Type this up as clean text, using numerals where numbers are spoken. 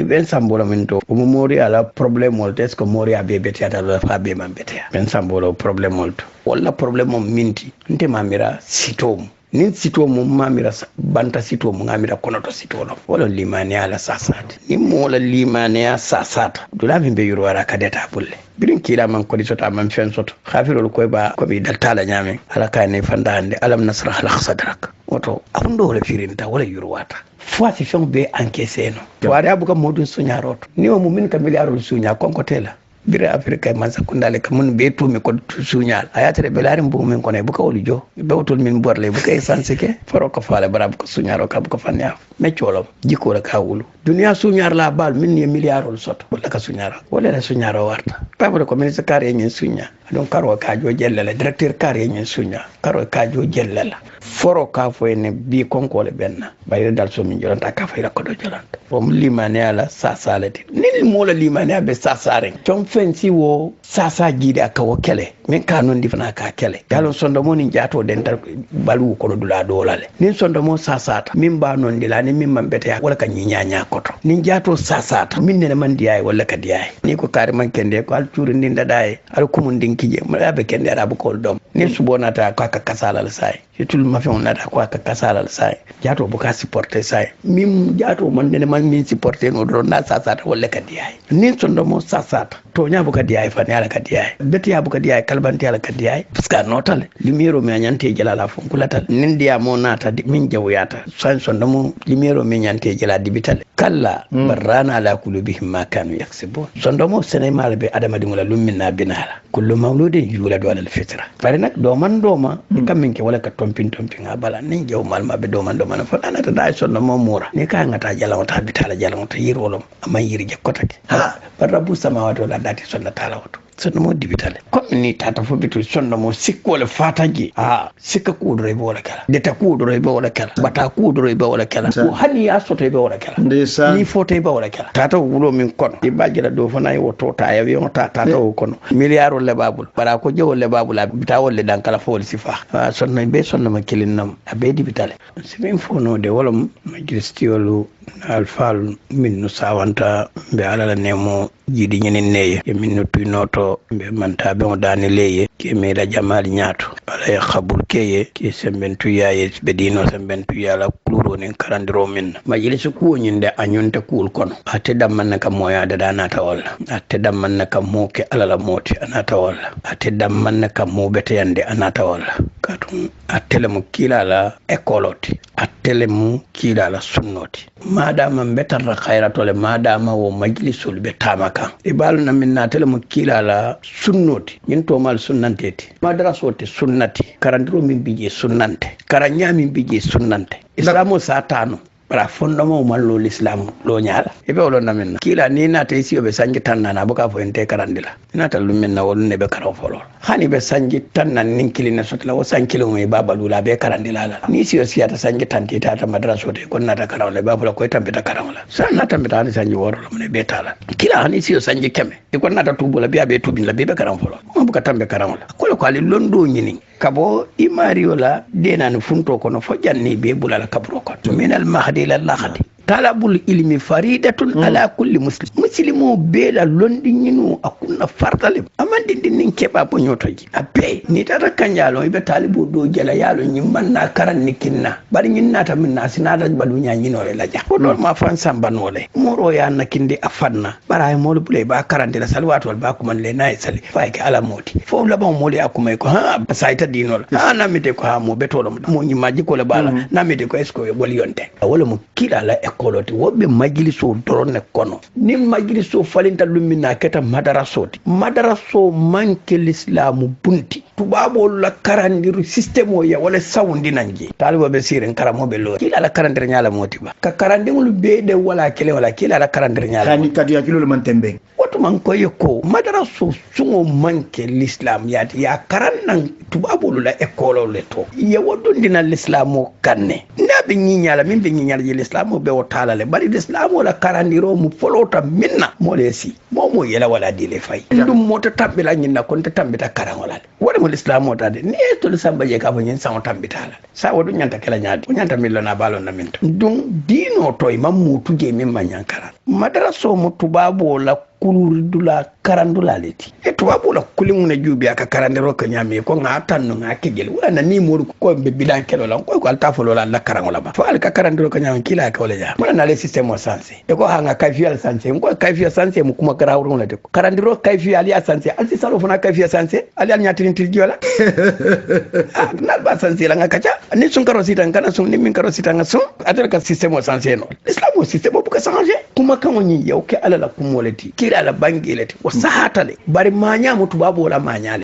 ben sambola min to o mori ala problème molto est ce que mori abe betiata la fa be man betia ben sambola problème molto wala problème mom minti nte mamira sitom nin sito mum mamira banta sito mum ngamira konoto sito no wala limani ala sasat ni mola limani ala sasat dula min be yuro wara kadeta pulle birin kila man ko disota man fen soto khafirul koy ba ko bi dal tala nyame ala kayne fanda hande alam nasrah lak sadrak oto afundo wala firinta wala yuro wata fwasi fon be encaissé no wari abuka modun sunyaroto ni o mumin ka miliarul sunya konko tela bire afrika man sakundale ka mun be tumi ko sunyal ayatere belari mbu min ko ne buka wolu jo be wotol min borle buka essence ke faro ko faale barab ko sunyaro ka buka fanya me colom jiko la ka wulu dunia sunyar la bal min ni miliarul soto wala ka sunyaro wala la sunyaro warta pamre ko ministre kare nyen sunya donc karo ka jo jellala directeur kare nyen sunya karo ka jo jellala foro ka fo ne bi konkole benna bayre dal so min jolanta ka fayra ko do jolanta fom limane ala sasalati nil mola limane be sasare chom fensi wo sasa jide aka wo kele min ka non difana ka kele yalo sondo mo ni jato den tar balu ko do dula dolale nin sondo mo sasata min ba non dilani min mambete wala ka nyinya koto nin jato sasata min ne man diyay wala ka diyay ni ko kare man kende ko al turi ndin dadaye al kumun din kije ma be kende arabu ko dom ni subonata ka kasala sai yetul ma fi on nata ko ka kasala sai jato buka supporter sai min jato man ne man min supporter no do na sasata wala ka diyay nin sondo mo sasata to nya buka diyay fa ne ala ka diyay beti ya buka diyay kalbanti ala ka diyay puska notal limiro me nyante jelala fon kulatal nin diya mo nata min jawyata san sondo mo limiro me nyante jela dibital kalla barrana ala kulubihim ma kanu yaksibun sondo mo sene malbe adama dingula lumminna binala kullu mawludin yuladu ala alfitra bari nak do man kam min ke wala ka tompin abala nin jaw malma be do man fa anata da sondo mo mura ni ka ngata jala wata bitala jala wata yirolom amma yiri jekkotake ha rabbu samawati wal ardi sonno tala wato sonno mo dibitale ko ni tata fo bitu sonno mo sikkole fataji sikka kudure be wala kala deta kudure be wala kala bata kudure be wala kala ko hani ya soto be wala kala ni foto be wala kala tata wulo min kono di bajira do fo nay woto ta yawi on tata o kono milliard le babul bara ko jewo le babul bita wolle dan kala fo wol sifa sonno be sonno ma kilinnam abe dibitale simin fo no de wala majlistiolu alfal min no sawanta be alala nemo jidi nyenen neye e min no tuinoto be manta be o dani leye ke me da jamal nyaato ala ya khabul keye ke sembentu yaye be dino sembentu yala kluro nen karandiro min majlisu ko nyinde anyunta kul kono ate damman ka moya da dana ta walla ate damman ka moke alala moti anata walla ate damman ka mobete yande anata walla katum atele mu kilala ekoloti atele mu kilala sunnoti madama betarra khairatole madama wo majlisul be tamaka ibalna minna tele mu kilala sunnoti nyin to mal sunnanteti madrasoti sunnati karandiro min bije sunnante karanya min bije sunnante islamu satano bara fondamo mallo l'islam lo nyaala ebe wolo namin kila ni na tay siyo be sanji tannana boka fo ente karandila ina tal min na wol ne be karaw folo hani be sanji tannan nin kilina sotla wo san kilo me babalu la be karandila la ni siyo siyata sanji tanti tata madraso te kon nata karaw le babula ko tambita karaw la sa nata mbita ni sanji woro ne be tala kila hani siyo sanji keme e kon nata tubula biya be tubin la be karaw folo mo buka tambe karaw la ko ali londo nyini kabo imariola denan funto kono fo janni be bulala kabro ko min al mahdi ila lahadi talabul ilmi faridatun ala kulli muslimu bela londi nyinu akunna fartale amandi din keba bo nyotoji abe ni tata kanjalo ibe talibu do jela yalo nyimman na karan nikinna bari nyinna ta minna sinada balu nya nyino le laja ko do ma fan sambanole moro ya nakinde afanna bara mo bule ba karande la salwatu wal ba kuma le nay sali fa ke ala moti fo la ba mo le akuma ko ha saita dinol ana mite ko ha mo betolo mo nyimaji ko le bala na mite ko esko gol yonte wala mo kila la koloti wobe majliso dorone kono ni majliso falinta lumina keta madaraso manke l'islamu bunti tubabo la karandiru systemo ya wala sawndi nanji talibo be siren karamo be lo kila la karandir nyala motiba ka karandingul be de wala kele wala kila la karandir nyala kani kadi akilo le mantembe woto man ko yeko madaraso sungo manke l'islam yati ya karannan tubabulu la ekolo le to ye wodondina l'islamo kanne ndabe nyinyala min be nyinyala je l'islamo be wotala le bari l'islamo la karandiro mu folota minna molesi momo yela wala dile fay ndum mota tabbila nyinna kon ta tambita karangola wala mo l'islamo tade ni to samba je ka bo nyin sa tambitala sa wodu nyanta kala nyaadi nyanta millona balon na minto dum dino toy mamutu je min manyankara madaraso mu tubabo la kulurdula karandula leti e tubabu la kulimu na jubi aka karandero ka nyame ko ngata no ngake gel wala ni modu ko be bidan kelo la ko alta folo la karangola ba fa al ka karandero ka nyame kila ka wala ja mona na le system o sanse e ko hanga kaifial sanse ko kaifial sanse mu kuma karawru la de karandero kaifial ya sanse alti salo fona kaifial sanse ali al nyatirin tiljola na ba sanse la ngakacha ni sun karo sitan kana sun ni min karo sitan sun atel ka system o sanse no islam o system bu ka changer kuma kan woni yau ke alala kumoleti ala bangileti o sahatale bari manya mutu babu wala manyale